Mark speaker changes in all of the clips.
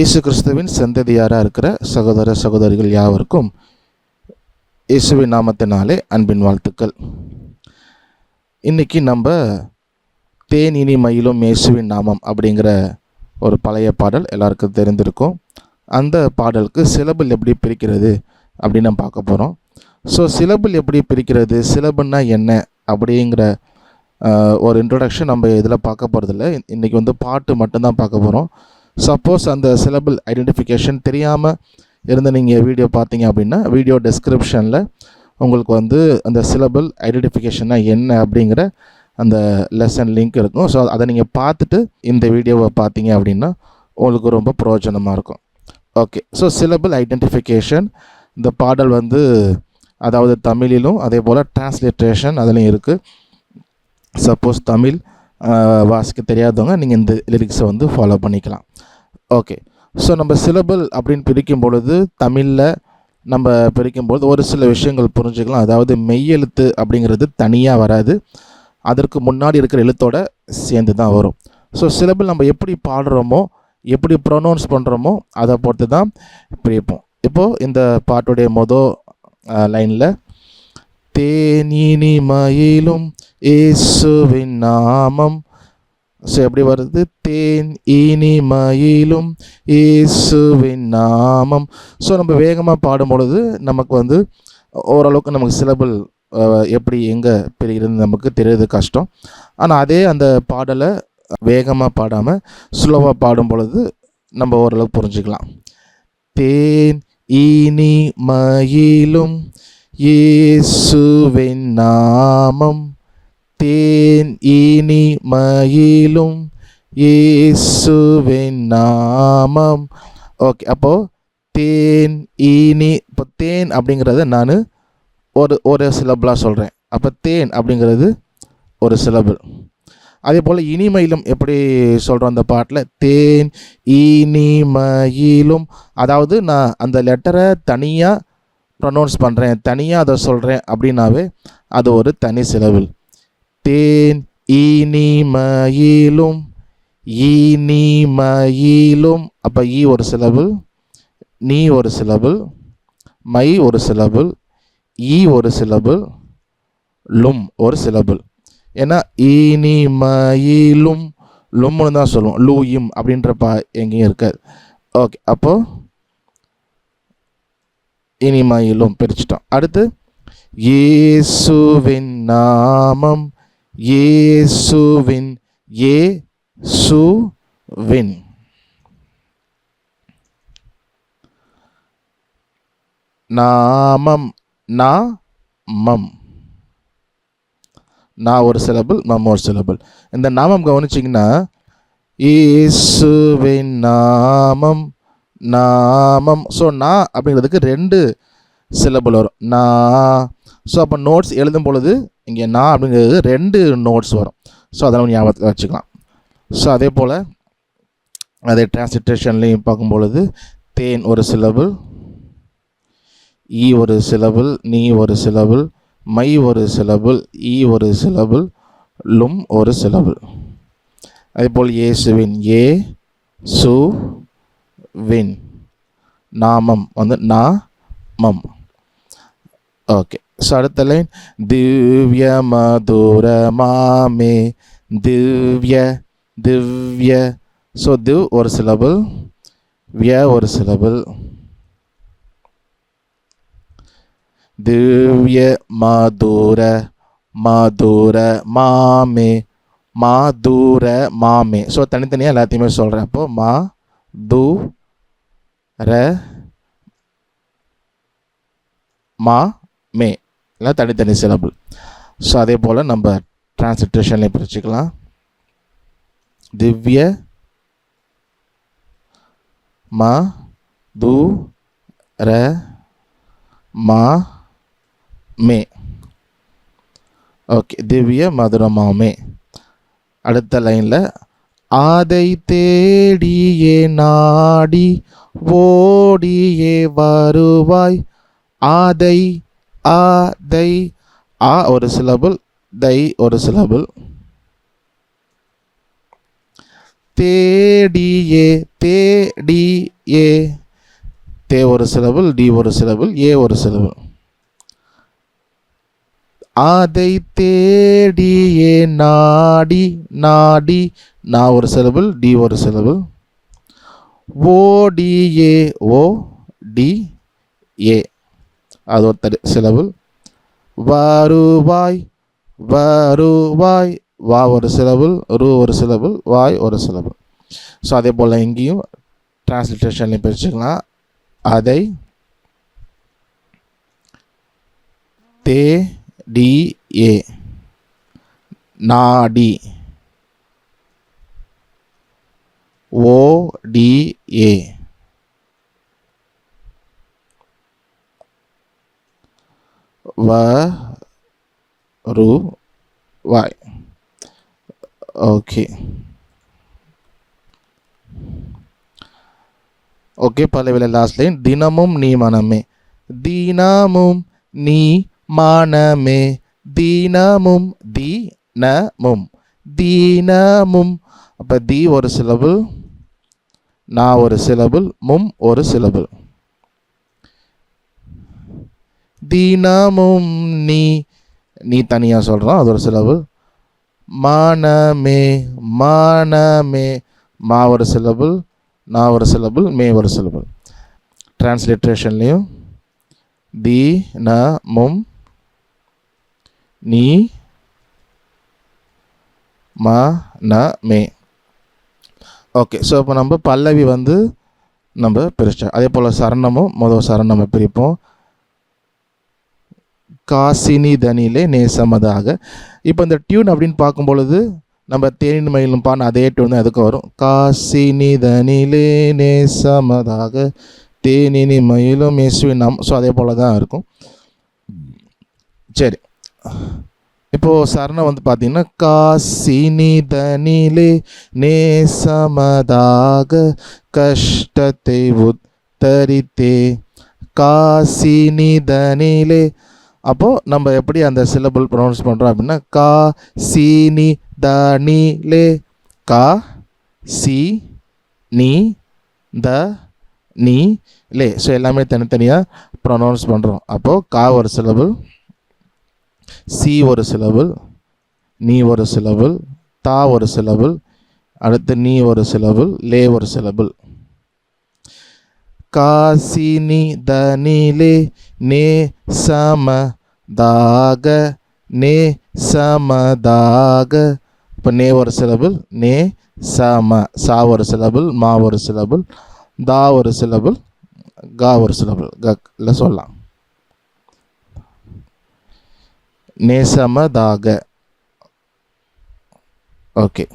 Speaker 1: இயேசு கிறிஸ்துவின் சந்ததியாராக இருக்கிற சகோதர சகோதரிகள் யாவருக்கும் இயேசுவின் நாமத்தினாலே அன்பின் வாழ்த்துக்கள். இன்றைக்கி நம்ம தேன் இனி மயிலும் இயேசுவின் நாமம் அப்படிங்கிற ஒரு பழைய பாடல் எல்லாருக்கும் தெரிந்திருக்கும். அந்த பாடலுக்கு சிலபிள் எப்படி பிரிக்கிறது அப்படின்னு நம்ம பார்க்க போகிறோம். ஸோ சிலபிள் எப்படி பிரிக்கிறது, சிலபுன்னா என்ன அப்படிங்கிற ஒரு இன்ட்ரொடக்ஷன் நம்ம இதில் பார்க்க போகிறதில்ல. இன்றைக்கி பாட்டு மட்டும்தான் பார்க்க போகிறோம். சப்போஸ் அந்த சிலபிள் ஐடென்டிஃபிகேஷன் தெரியாமல் இருந்து நீங்கள் வீடியோ பார்த்தீங்க அப்படின்னா வீடியோ டெஸ்கிரிப்ஷனில் உங்களுக்கு அந்த சிலபிள் ஐடென்டிஃபிகேஷன்னா என்ன அப்படிங்கிற அந்த லெசன் லிங்க் இருக்கும். ஸோ அதை நீங்கள் பார்த்துட்டு இந்த வீடியோவை பார்த்தீங்க அப்படின்னா உங்களுக்கு ரொம்ப பிரயோஜனமாக இருக்கும். ஓகே, ஸோ சிலபிள் ஐடென்டிஃபிகேஷன் இந்த பாடல் அதாவது தமிழிலும் அதே போல் டிரான்ஸ்லிட்ரேஷன் அதுலேயும் இருக்குது. சப்போஸ் தமிழ் வாசிக்க தெரியாதவங்க நீங்கள் இந்த லிரிக்ஸை ஃபாலோ பண்ணிக்கலாம். ஓகே, ஸோ நம்ம சிலபிள் அப்படின்னு பிரிக்கும் பொழுது தமிழில் நம்ம பிரிக்கும்பொழுது ஒரு சில விஷயங்கள் புரிஞ்சுக்கலாம். அதாவது மெய்யெழுத்து அப்படிங்கிறது தனியாக வராது, அதற்கு முன்னாடி இருக்கிற எழுத்தோட சேர்ந்து தான் வரும். ஸோ சிலபிள் நம்ம எப்படி பாடுறோமோ எப்படி ப்ரொனவுன்ஸ் பண்ணுறோமோ அதை பொறுத்து தான் பிரிப்போம். இப்போது இந்த பாட்டுடைய லைனில் தேனினி மயிலும் இயேசுவின் நாமம். ஸோ எப்படி வருது? தேன் இனி மயிலும் இயேசுவின் நாமம். ஸோ நம்ம வேகமாக பாடும் பொழுது நமக்கு ஓரளவுக்கு நமக்கு சிலபிள் எப்படி எங்கே பிரிகிறது நமக்கு தெரியுது கஷ்டம். ஆனால் அதே அந்த பாடலை வேகமாக பாடாமல் ஸ்லோவாக பாடும் பொழுது நம்ம ஓரளவுக்கு புரிஞ்சுக்கலாம். தேன் இனி மயிலும் இயேசுவின் நாமம், தேன் இனி மயிலும் இயேசுவின் நாமம். ஓகே, அப்போது தேன் இனி, இப்போ தேன் அப்படிங்கிறத நான் ஒரு சிலபிளாக சொல்கிறேன். அப்போ தேன் அப்படிங்கிறது ஒரு சிலபிள். அதே போல் இனிமயிலும் எப்படி சொல்கிறோம் அந்த பாட்டில்? தேன் இனி மயிலும், அதாவது நான் அந்த லெட்டரை தனியாக ப்ரொனவுன்ஸ் பண்ணுறேன், தனியாக அதை சொல்கிறேன் அப்படின்னாவே அது ஒரு தனி சிலபிள். தேன் இனி மயிலும் இனி மயிலும், அப்போ ஈ ஒரு சிலபிள், நீ ஒரு சிலபிள், மை ஒரு சிலபிள், ஈ ஒரு சிலபிள், லும் ஒரு சிலபிள். ஏன்னா இனி மயிலும் லும்னு தான் சொல்லுவோம், லூயும் அப்படின்றப்ப எங்கேயும் இருக்காது. ஓகே, அப்போது இனி மயிலும் பிரிச்சிட்டோம். அடுத்து இயேசுவின் நாமம், இயேசுவின், இயேசுவின், நாமம், நாமம், நான் ஒரு சிலபிள், மம் ஒரு சிலபிள். இந்த நாமம் கவனிச்சிங்கன்னா இயேசுவின் நாமம், நாமம். ஸோ நான் அப்படிங்கிறதுக்கு 2 சிலபிள் வரும், நான். ஸோ அப்போ நோட்ஸ் எழுதும் பொழுது இங்கே நான் அப்படிங்கிறது 2 நோட்ஸ் வரும். ஸோ அதெல்லாம் ஞாபகத்தில் வச்சுக்கலாம். ஸோ அதே போல் அதே டிரான்ஸ்லிட்ரேஷன்லேயும் பார்க்கும் பொழுது தேன் ஒரு சிலபிள், ஈ ஒரு சிலபிள், நீ ஒரு சிலபிள், மை ஒரு சிலபிள், ஈ ஒரு சிலபிள், லும் ஒரு சிலபிள். அதேபோல் இயேசுவின், ஏ சு வின், நாமம் நாமம். ஓகே, ஸோ அடுத்த லைன் திவ்ய மதுரமாமே, திவ்ய திவ்ய. ஸோ திவ் ஒரு சிலபிள், விய ஒரு சிலபிள், திவ்ய மதுர மதுர மாமே, மாதுர மாமே. ஸோ தனித்தனியாக எல்லாத்தையுமே சொல்கிறேன். அப்போது மா து ர மா மே எல்லாம் தனித்தனி சிலபிள். ஸோ அதே போல் நம்ம டிரான்ஸ்லிட்ரேஷன்லேயும் பிரிச்சுக்கலாம். திவ்ய மா து ர மா மே. ஓகே, திவ்ய மதுரமாமே. அடுத்த லைனில் அதை தேடியே நாடி ஓடியே வருவாய், ஆதை ஆதை, ஆ ஒரு சிலபிள், தை ஒரு சிலபிள், தேடியே தேடியே, தே ஒரு சிலபிள், டி ஒரு சிலபிள், ஏ ஒரு சிலபிள். அதை தேடியே நாடி நாடி, நா ஒரு சிலபிள், டி ஒரு சிலபிள். ஓடியே, ஓ டி ஏ, அது ஒரு சிலபிள். வருவாய் வருவாய், வா ஒரு சிலபிள், ரு ஒரு சிலபிள், வாய் ஒரு சிலபிள். ஸோ அதே போல் இங்கேயும் டிரான்ஸ்லிட்டேஷன்லையும் பிரிச்சுக்கலாம். அதை தேடியே நாடி, ஓடியே, வருவாய். ஓகே ஓகே பல்லவில லாஸ்ட் லைன். தினமும் நீ மனமே, தினமும் நீ மனமே, தினமும் தினமும் தினமும். அப்போ தி ஒரு சிலபிள், நா ஒரு சிலபிள், மும் ஒரு சிலபிள். தினமும் நீ, நீ தனியாக சொல்கிறோம், அது ஒரு சிலபிள். மனமே மனமே, மா ஒரு சிலபிள், நா ஒரு சிலபிள், மே ஒரு சிலபிள். டிரான்ஸ்லிட்ரேஷன்லேயும் தினமும் நீ மனமே. ஓகே, ஸோ இப்போ நம்ம பல்லவி வந்து நம்ம பிரிச்சோம். அதே போல் சரணமும் முதல் சரணம் நம்ம பிரிப்போம். காசினி தனிலே நேசமதாக. இப்போ இந்த டியூன் அப்படின்னு பார்க்கும் பொழுது நம்ம தேனின் மயிலும் பான் அதே டியூன் தான் எதுக்கு வரும். காசினி தனிலே நேசமதாக, தேனினி மயிலும் இயேசுவின் நாம். ஸோ அதே போல் தான் இருக்கும். சரி, இப்போது சரணம் வந்து பார்த்திங்கன்னா, காசினி தனிலே நேசமதாக கஷ்டத்தை உத்தரித்தே, காசினி தனிலே. அப்போது நம்ம எப்படி அந்த சிலபிள் ப்ரொனவுன்ஸ் பண்ணுறோம் அப்படின்னா, கா சி நி த நீ லே, கா சி நீ த நீ லே. ஸோ எல்லாமே தனித்தனியாக ப்ரொனவுன்ஸ் பண்ணுறோம். அப்போது கா ஒரு சிலபிள், சி ஒரு சிலபிள், நீ ஒரு சிலபிள், தா ஒரு சிலபிள், அடுத்து நீ ஒரு சிலபிள், லே ஒரு சிலபிள். காசினி தனிலே நே சமதாக, நே சமதாக. இப்போ நே ஒரு சிலபிள், நே சம, சா ஒரு சிலபிள், மா ஒரு சிலபிள், தா ஒரு சிலபிள், கா ஒரு சிலபிள். கல சொல்லலாம். நேசமதாக. ஓகே,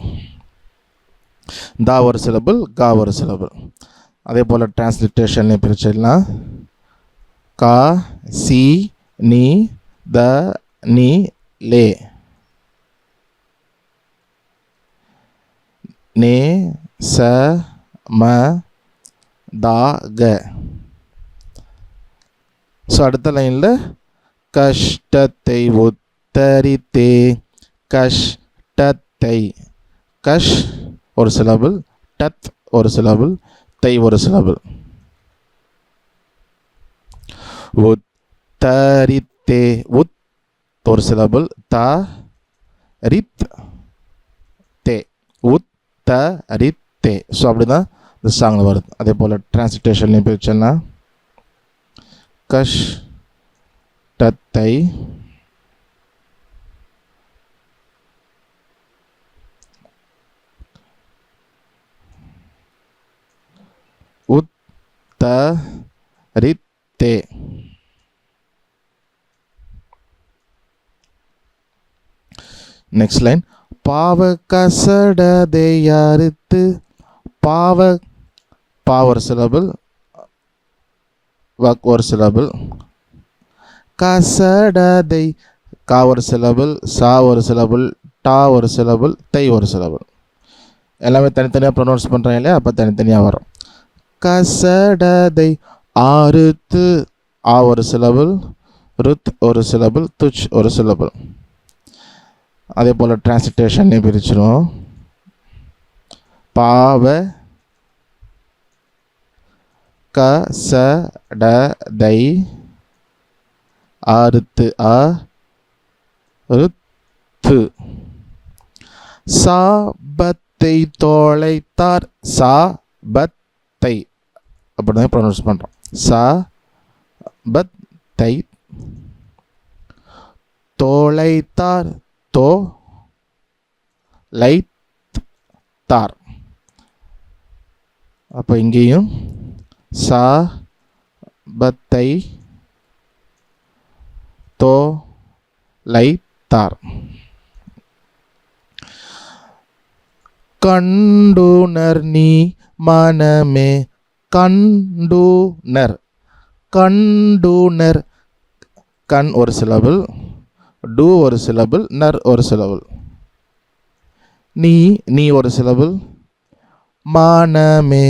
Speaker 1: தா ஒரு சிலபிள், கா ஒரு சிலபிள். அதே போல் டிரான்ஸ்லிட்டேஷன்லையும் பிரிச்சிடலாம். கா சி நீ த நீ லே, நே ச ம தா க. ஸோ அடுத்த லைனில் கஷ்டத்தை உத்தரித்தே, கஷ்டத்தை, கஷ் ஒரு சிலபிள், டத் ஒரு சிலபிள், தை ஒரு சிலபிள். உத்தரித்தே, உத் ஒரு சிலபிள், த ரித் தே, உத்தரித்தே. ஸோ அப்படி தான் இந்த சாங்கில் வருது. அதே போல் டிரான்ஸ்லிட்டேஷன்லையும் பிரிச்சோன்னா, கஷ் டத்தை உத்தரித்தே. Next line. பாவ கசடதை அறுத்து, பாவ, பா ஒரு சிலபிள், வக் ஒரு சிலபிள், கசடதை, கா ஒரு சிலபிள், சா ஒரு சிலபிள், டா ஒரு சிலபிள், தை ஒரு சிலபிள். எல்லாமே தனித்தனியாக ப்ரொனவுன்ஸ் பண்ணுறாங்க இல்லையா, அப்போ தனித்தனியாக வரும். கசடதை ஆறுத்து, ஆ ஒரு சிலபிள், ருத் ஒரு சிலபிள், துச் ஒரு சிலபிள். அதே போல் டிரான்ஸ்லிட்டேஷன்லேயும் பிரிச்சிடும். பாவ கசடதை அறுத்து அறுத்து சாபத்தை தொலைத்தார் சாபத்தை அப்படிதான் ப்ரொனவுன்ஸ் பண்ணுறோம். சாபத்தை தொலைத்தார் தொலைத்தார். அப்போ இங்கேயும் சாபத்தை தொலைத்தார். கண்டுணர் நீ மனமே கண்டுணர் கண்டுணர் கண் ஒரு சிலபிள், டு ஒரு சிலபிள், நர் ஒரு சிலபிள். நீ நீ ஒரு சிலபிள். மனமே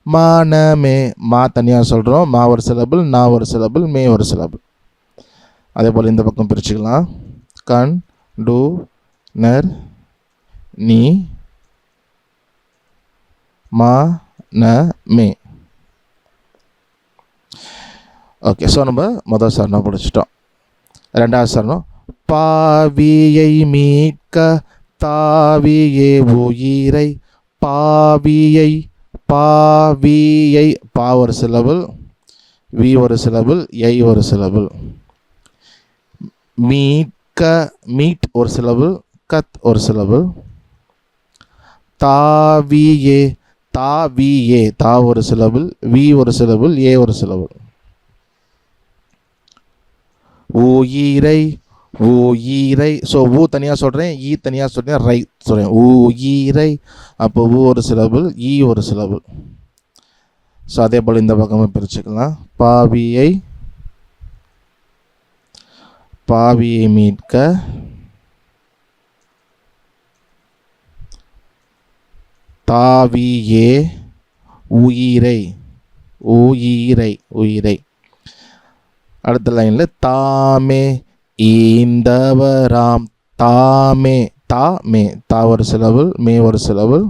Speaker 1: மனமே மா தனியாக சொல்கிறோம். மா ஒரு சிலபிள், நா ஒரு சிலபிள், மே ஒரு சிலபிள். அதே போல் இந்த பக்கம் பிரிச்சுக்கலாம். கண் டு நர் நீ மா ந மே. ஓகே, ஸோ நம்ம முதல் சரணம் பிடிச்சிட்டோம். ரெண்டாவது சரணம். பாவியை மீட்க தாவியே உயிரை பாவியை பாவியை பா ஒரு சிலபிள், வி ஒரு சிலபிள், ஐ ஒரு சிலபிள். மீட்க மீட் ஒரு சிலபிள், கத் ஒரு சிலபிள். தாவியே தாவியே தா ஒரு சிலபிள், வி ஒரு சிலபிள், ஏ ஒரு சிலபிள். உயிரை உயிரை, ஸோ ஊ தனியாக சொல்கிறேன், ஈ தனியாக சொல்கிறேன், ரை சொல்கிறேன். உயிரை, அப்போ ஊ ஒரு சிலபிள், ஈ ஒரு சிலபிள். ஸோ அதே போல் இந்த பக்கமாக பிரிச்சுக்கலாம். பாவியை பாவியை மீட்க தாவியே உயிரை உயிரை உயிரை. அடுத்த லைனில் தாமே ஈந்தவராம் தாமே தாமே தா ஒரு சிலபிள், மே ஒரு சிலபிள்.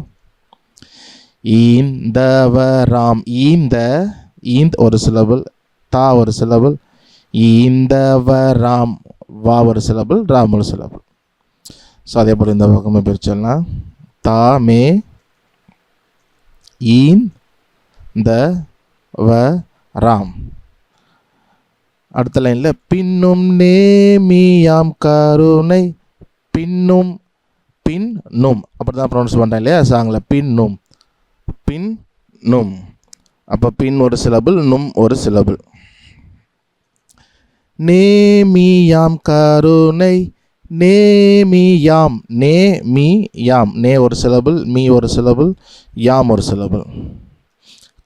Speaker 1: ஈந்தவராம் ஈந்த ஈந்த் ஒரு சிலபிள், தா ஒரு சிலபிள். ஈந்தவராம் வா ஒரு சிலபிள், ராம் ஒரு சிலபிள். ஸோ அதே போல் இந்த பக்கமே பிரிச்சிடலாம். தாமே ஈந்த வ ராம். அடுத்த லைனில் பின்னும் நேமியாம் கருணை பின்னும் பின்னும் அப்படி தான் ப்ரொனவுன்ஸ் பண்ணுறேன் இல்லையா சாங்கில். பின்னும் பின்னும், அப்போ பின் ஒரு சிலபிள், நும் ஒரு சிலபிள். நேமியாம் கருணை நேமியாம் நேமியாம் நே ஒரு சிலபிள், மீ ஒரு சிலபிள், யாம் ஒரு சிலபிள்.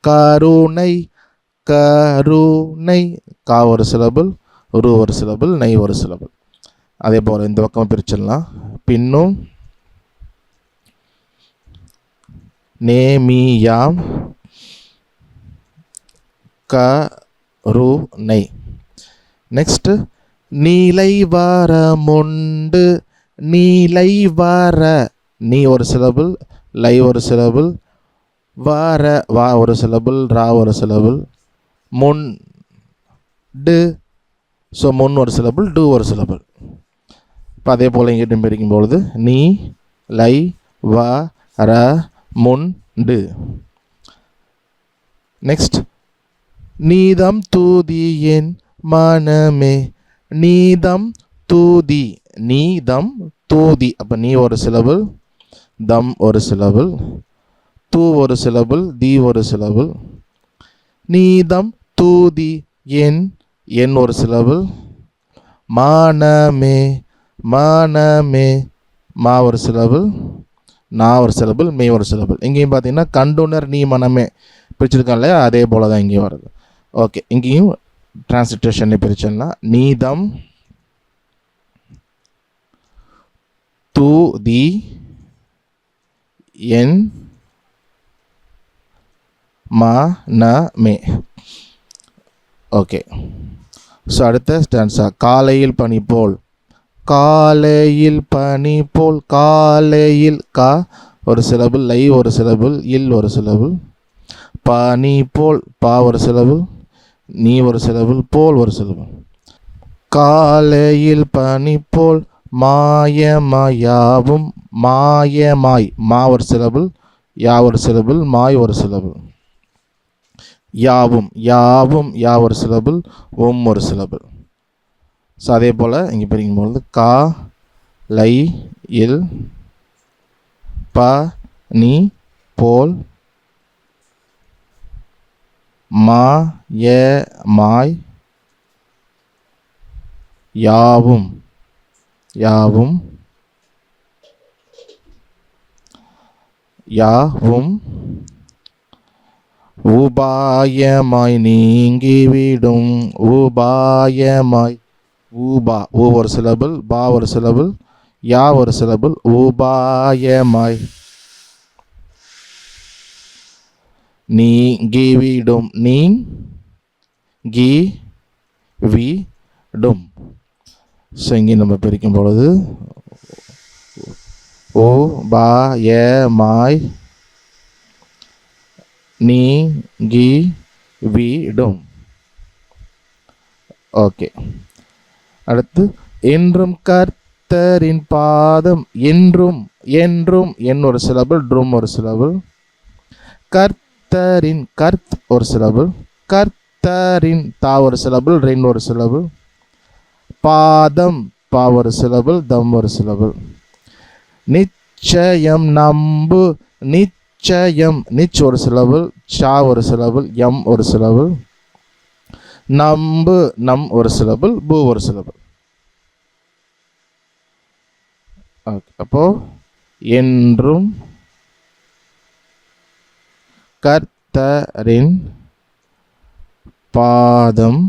Speaker 1: கருணை கருணை கா ஒரு சிலபிள், ரு ஒரு சிலபிள், நை ஒரு சிலபிள். அதே போல் இந்த பக்கம் பிரிச்சிடலாம். பின்னும் நேமியாம் கருணை. நெக்ஸ்ட் நீலை வரமுண்டு நீலை வர நீ ஒரு சிலபிள், லை ஒரு சிலபிள், வர வா ஒரு சிலபிள், ரா ஒரு சிலபிள். முன் டு, ஸோ முன் ஒரு சிலபிள், டு ஒரு சிலபிள். இப்போ அதே போல் இங்கிட்டும் பிரிக்கும்பொழுது நீ லை வ ர முன் டு. நெக்ஸ்ட் நீதம் தூதி என் மனமே நீதம் தூதி நீதம் தூதி, அப்போ நீ ஒரு சிலபிள், தம் ஒரு சிலபிள், தூ ஒரு சிலபிள், தி ஒரு சிலபிள். நீதம் தூதி என் என் ஒரு சிலபிள். மானமே மானமே மா ஒரு சிலபிள், நா ஒரு சிலபிள், மே ஒரு சிலபிள். இங்கேயும் பார்த்தீங்கன்னா கண்டுணர் நீ மனமே பிரிச்சிருக்கோம் இல்லையா, அதே போல் தான் இங்கேயும் வருது. ஓகே, இங்கேயும் டிரான்ஸ்லிட்டேஷன் பிரிச்சிடலாம். நீதம் தூதி என் மனமே. ஓகே, ஸோ அடுத்த ஸ்டான்ஸா. காலையில் பனி போல் காலையில் பனி போல் காலையில் கா ஒரு சிலபிள், லை ஒரு சிலபிள், இல் ஒரு சிலபிள். பனி போல், பா ஒரு சிலபிள், நீ ஒரு சிலபிள், போல் ஒரு சிலபிள். காலையில் பனி போல் மாயமாயாவும், மாயமாய், மா ஒரு சிலபிள், யா ஒரு சிலபிள், மாய் ஒரு சிலபிள். யாவும், யாவும், யா ஒரு சிலபிள், ஒரு சிலபிள். ஸோ அதே போல் இங்கே பிரிக்கும்பொழுது கா, லை, இல், ப, நீ, போல், மா, ய, மாய், யாவும், யாவும், யாவும், உபாயமாய் நீங்கிவிடும், உபாயமாய், ஊபா, ஊ ஒரு சிலபிள், பா ஒரு சிலபிள், யா ஒரு சிலபிள், உபாயமாய் நீங்கிவிடும், நீங்கி விடும். ஸோ இங்கே நம்ம பிரிக்கும் பொழுது உபாயமாய் நீங்கி விடும். ஓகே, அடுத்து என்றும் கர்த்தரின் பாதம், என்றும், என்றும், என் ஒரு சிலபிள், ட்ரும் ஒரு சிலபிள். கர்த்தரின், கர்த் ஒரு சிலபிள், கர்த்தரின், தா ஒரு சிலபிள், ரென் ஒரு சிலபிள். பாதம், பா ஒரு சிலபிள், தம் ஒரு சிலபிள். நிச்சயம், நம்பு, நிச்சயம், நிச் ஒரு சிலபிள், சா ஒரு சிலபிள், எம் ஒரு சிலபிள். நம்பு, நம் ஒரு சிலபிள், பூ ஒரு சிலபிள். அப்போ என்றும் கர்த்தரின் பாதம்,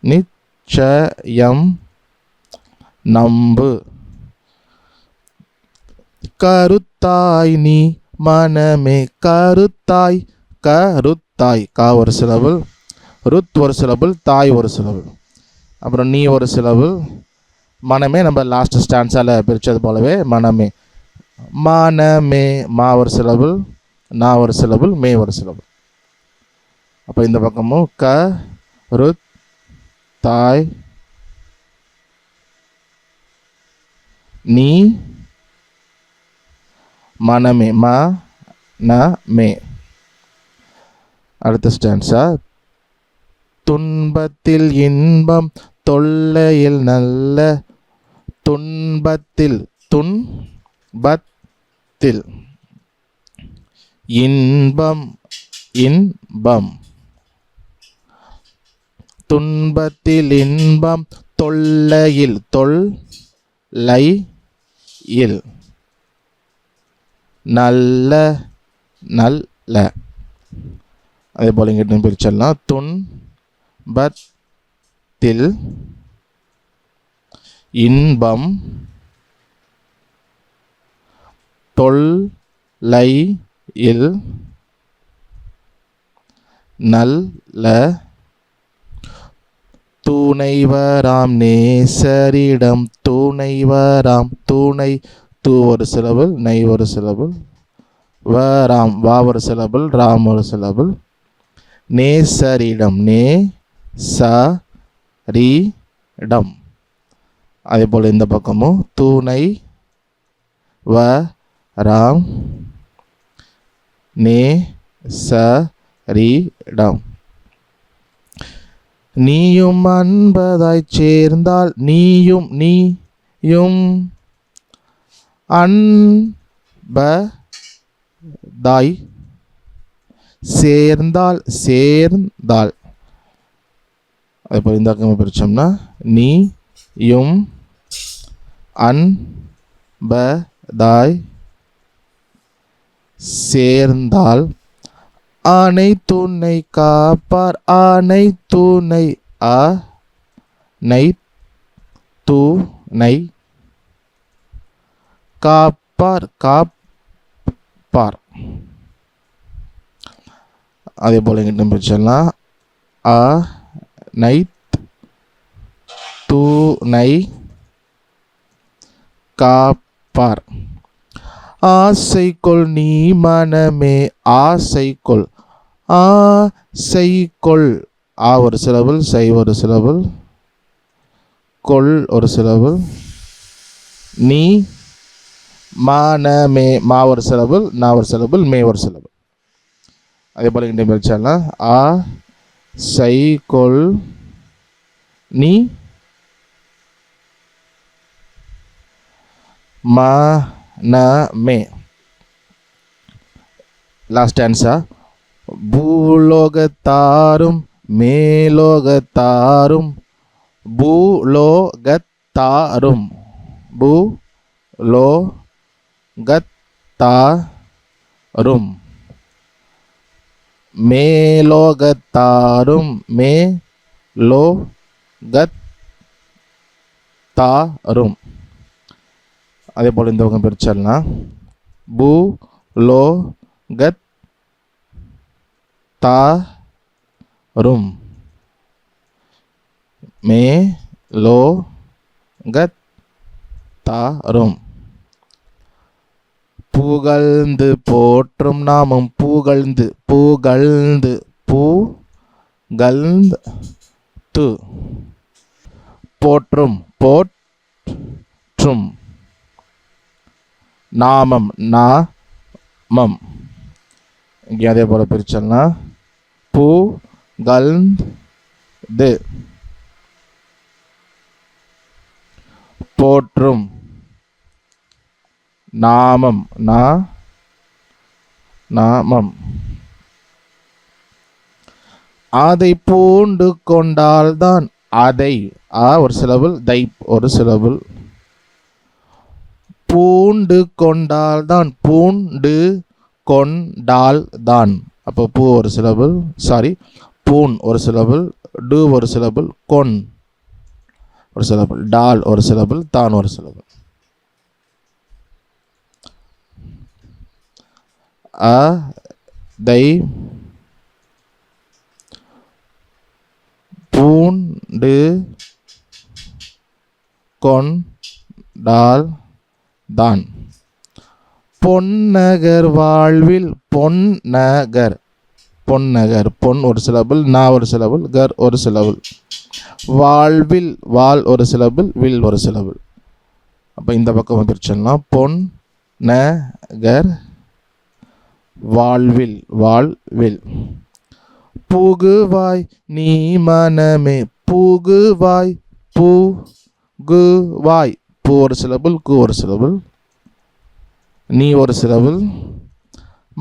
Speaker 1: நிச்சயம், நம்பு. கருத்தாய் நீ மனமே, கருத்தாய், கருத்தாய், கா ஒரு சிலபிள், ருத் ஒரு சிலபிள், தாய் ஒரு சிலபிள். அப்புறம் நீ ஒரு சிலபிள், மனமே நம்ம லாஸ்ட் ஸ்டான்ஸால் பிரித்தது போலவே மனமே. மனமே, மா ஒரு சிலபிள், நா ஒரு சிலபிள், மே ஒரு சிலபிள். அப்போ இந்த பக்கமும் க, ருத், தாய், நீ, மனமே, ம, ந, மே. அடுத்த ஸ்டான்ஸா, துன்பத்தில் இன்பம், தொல்லையில் நல்ல, துன்பத்தில், துன்பத்தில், இன்பம், இன்பம், துன்பத்தில் இன்பம், தொல்லையில், தொல்லையில், நல்ல, நல்ல. அதே போல் இங்கிட்ட பிரிச்சிடலாம். துன்பத்தில் இன்பம், தொல்லையில் நல்ல, துணைவராம் நேசரிடம், துணைவராம், துணை, தூ ஒரு சிலபிள், நை ஒரு சிலபிள். வராம், வா ஒரு சிலபிள், ராம் ஒரு சிலபிள். நேசரிடம், நே, ச, ரி, டம். அதே போல் இந்த பக்கமும் துணை, வ, ராம், நே, ச, ரி, டம். நீயும் அன்பதாய் சேர்ந்தால், நீயும், நீயும் அன்பதாய் சேர்ந்தால், சேர்ந்தால். அதேபோல் இந்த பக்கம் பிரிச்சோம்னா நீயும் அன்பதாய் சேர்ந்தால், ஆனை துணை காப்பார், ஆனை துணை, நை, துணை காப்பார், காப்பார். அதே போல் எங்கிட்ட பிரிச்சிடலாம். நை, துணை காப்பார். ஆசைக்கொள் நீ மனமே ஆசைக்கொள் ஆசைக்கொள். ஆ ஒரு சிலபிள், சை ஒரு சிலபிள், கொள் ஒரு சிலபிள், நீ மனமே மா ஒரு சிலபிள், நா ஒரு சிலபிள், மே ஒரு சிலபிள். அதே போல் இங்கே பிரிச்சாலாம் ஆ சை கொள் நீ மனமே. Last answer. பூலோகத்தாரும் மேலோகத்தாரும் பூலோகத்தாரும் பூலோகத்தாரும் மேலோகத்தாரும் மேலோகத்தாரும். அதே போல் இந்த பக்கம் பிரிச்சிடலாம். பூலோகத்தாரும் மேலோகத்தாரும். புகழ்ந்து போற்றும் நாமம் புகழ்ந்து புகழ்ந்து புகழ்ந்து போற்றும் போற்றும் நாமம் நாமம். இங்கே அதே போல் பிரிச்சலாம். புகழ்ந்து போற்றும் நாமம் நாமம். அதை பூண்டு கொண்டால்தான் அதை ஆ ஒரு சிலபிள், தை ஒரு சிலபிள், பூண்டு கொண்டால்தான் பூண்டு கொண்டால்தான். அப்போ பூ ஒரு சிலபிள், சாரி பூன் ஒரு சிலபிள், டு ஒரு சிலபிள், கொன் ஒரு சிலபிள், டால் ஒரு சிலபிள், தான் ஒரு சிலபிள். அதை பூண்டு கொண்டால் தான். பொன்னகர் வாழ்வில் பொன்னகர் பொன்னகர் பொன் ஒரு சிலபிள், நா ஒரு சிலபிள், கர் ஒரு சிலபிள், வாழ்வில் வால் ஒரு சிலபிள், வில் ஒரு சிலபிள். அப்போ இந்த பக்கம் வந்துருச்சுன்னா பொன் நகர் வாழ்வில் வாழ்வில். புகுவாய் நீ மனமே புகுவாய் புகுவாய். பூ ஒரு சிலபிள், கு ஒரு சிலபிள், நீ ஒரு சிலபிள்,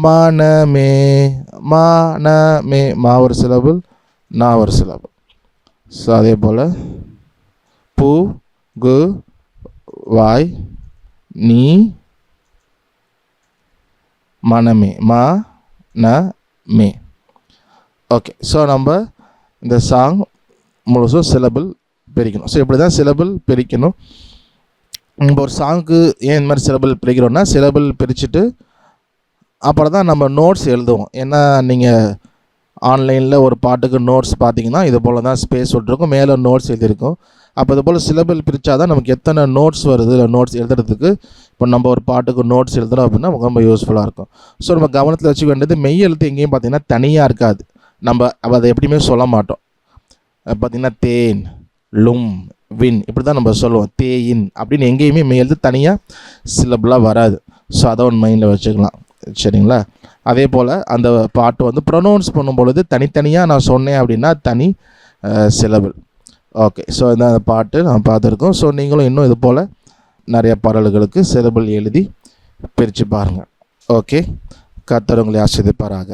Speaker 1: மனமே மனமே மா ஒரு சிலபிள், நா ஒரு சிலபிள். ஸோ அதே போல் பூ கு வாய் நீ மனமே மா ந மே. ஓகே, ஸோ நம்ம இந்த சாங் முழுசும் சிலபிள் பிரிக்கணும். ஸோ இப்படி தான் சிலபிள் பிரிக்கணும். நம்ம ஒரு சாங்க்கு ஏன் இந்த மாதிரி சிலபிள் பிரிக்கிறோன்னா, சிலபிள் பிரிச்சுட்டு அப்புறம் தான் நம்ம நோட்ஸ் எழுதுவோம். ஏன்னா நீங்கள் ஆன்லைனில் ஒரு பாட்டுக்கு நோட்ஸ் பார்த்தீங்கன்னா இது போல் தான் ஸ்பேஸ் விட்டுருக்கும், மேலே நோட்ஸ் எழுதியிருக்கும். அப்போ இது போல் சிலபிள் பிரித்தா தான் நமக்கு எத்தனை நோட்ஸ் வருது, இல்லை நோட்ஸ் எழுதுறதுக்கு. இப்போ நம்ம ஒரு பாட்டுக்கு நோட்ஸ் எழுதுகிறோம் அப்படின்னா நமக்கு ரொம்ப யூஸ்ஃபுல்லாக இருக்கும். ஸோ நம்ம கவனத்தில் வச்சுக்க வேண்டியது, மெய் எழுத்து எங்கேயும் பார்த்திங்கன்னா தனியாக இருக்காது. நம்ம அதை எப்படியுமே சொல்ல மாட்டோம். பார்த்திங்கன்னா தேன், லும், வின் இப்படி தான் நம்ம சொல்லுவோம். தேயின் அப்படின்னு எங்கேயுமே மெய் எழுத்து தனியாக சிலபிளாக வராது. ஸோ அதை ஒன்று மைண்டில் வச்சுக்கலாம், சரிங்களா? அதே போல் அந்த பாட்டு வந்து ப்ரொனவுன்ஸ் பண்ணும் பொழுது தனித்தனியாக நான் சொன்னேன் அப்படின்னா தனி சிலபிள். ஓகே, ஸோ இந்த பாட்டு நான் பார்த்துருக்கோம். ஸோ நீங்களும் இன்னும் இது போல் நிறைய பாடல்களுக்கு சிலபிள் எழுதி பிரித்து பாருங்கள். ஓகே, கர்த்தர் உங்களை ஆசீர்வதிப்பாராக.